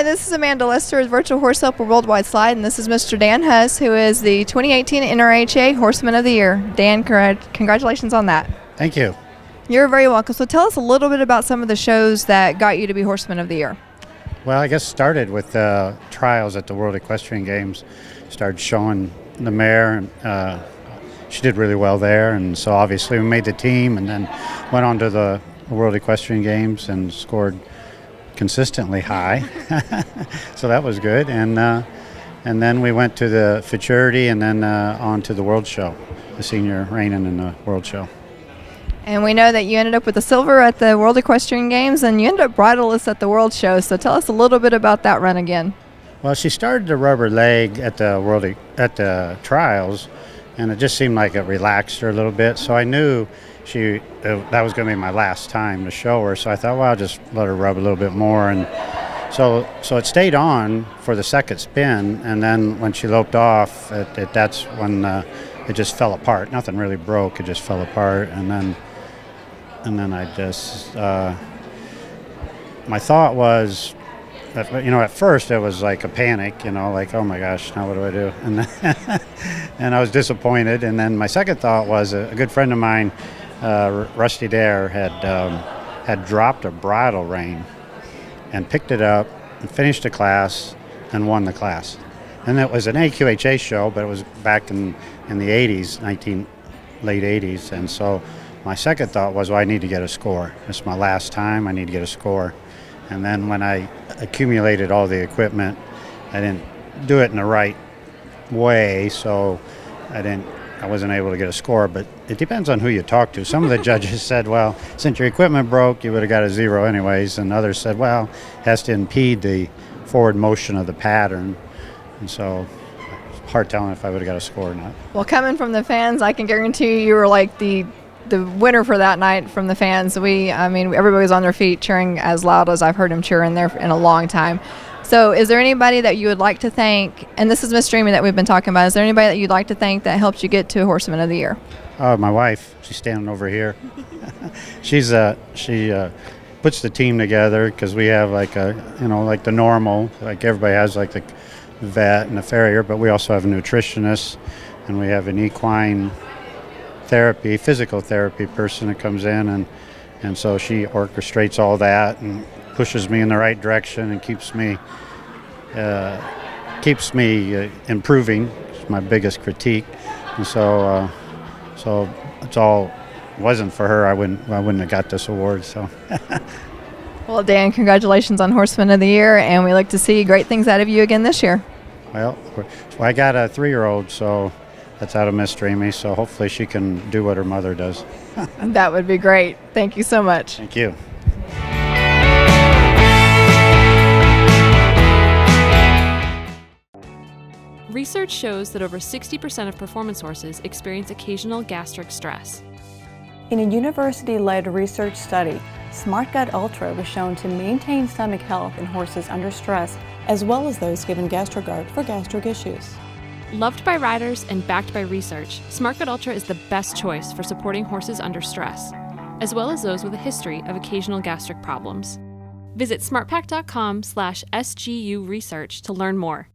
Hi, this is Amanda Lester with Virtual Horse Helper Worldwide Slide, and this is Mr. Dan Huss, who is the 2018 NRHA Horseman of the Year. Dan, congratulations on that. Thank you. You're very welcome. So tell us a little bit about some of the shows that got you to be Horseman of the Year. Well, I guess started with trials at the World Equestrian Games. Started showing the mare, and she did really well there, and so obviously we made the team, and then went on to the World Equestrian Games and scored consistently high. So that was good, and then we went to the Futurity, and then on to the World Show, the senior reining in the World Show. And we know that you ended up with the silver at the World Equestrian Games, and you ended up bridleless at the World Show. So tell us a little bit about that run again. Well, she started to rub her leg at the trials, and it just seemed like it relaxed her a little bit. So I knew that was going to be my last time to show her. So I thought, well, I'll just let her rub a little bit more. And so it stayed on for the second spin, and then when she loped off, that's when it just fell apart. Nothing really broke; it just fell apart, and then I just my thought was, at first it was like a panic, like, oh my gosh, now what do I do? And I was disappointed. And then my second thought was a good friend of mine, Rusty Dare, had dropped a bridle rein and picked it up and finished the class and won the class. And it was an AQHA show, but it was back in the 80s, late 80s. And so my second thought was, well, I need to get a score. It's my last time. I need to get a score. And then when I accumulated all the equipment, I didn't do it in the right way, so I wasn't able to get a score. But it depends on who you talk to. Some of the judges said, well, since your equipment broke, you would have got a 0 anyways. And others said, well, it has to impede the forward motion of the pattern. And so it's hard telling if I would have got a score or not. Well, coming from the fans, I can guarantee you were like the winner for that night from the fans. Everybody was on their feet cheering as loud as I've heard them cheering there in a long time. So is there anybody that you would like to thank, and this is Miss Dreamy that we've been talking about, is there anybody that you'd like to thank that helped you get to Horseman of the Year? My wife, she's standing over here. She puts the team together, because we have like the normal, like everybody has like the vet and the farrier, but we also have a nutritionist, and we have an equine physical therapy person that comes in, and so she orchestrates all that and pushes me in the right direction and keeps me improving. It's my biggest critique, and so it's all. Wasn't for her, I wouldn't have got this award. So. Well, Dan, congratulations on Horseman of the Year, and we look to see great things out of you again this year. Well, I got a 3-year-old, so that's out of Miss Dreamy, so hopefully she can do what her mother does. That would be great. Thank you so much. Thank you. Research shows that over 60% of performance horses experience occasional gastric stress. In a university-led research study, Smart Gut Ultra was shown to maintain stomach health in horses under stress, as well as those given GastroGuard for gastric issues. Loved by riders and backed by research, Smart Gut Ultra is the best choice for supporting horses under stress, as well as those with a history of occasional gastric problems. Visit smartpack.com/SGU research to learn more.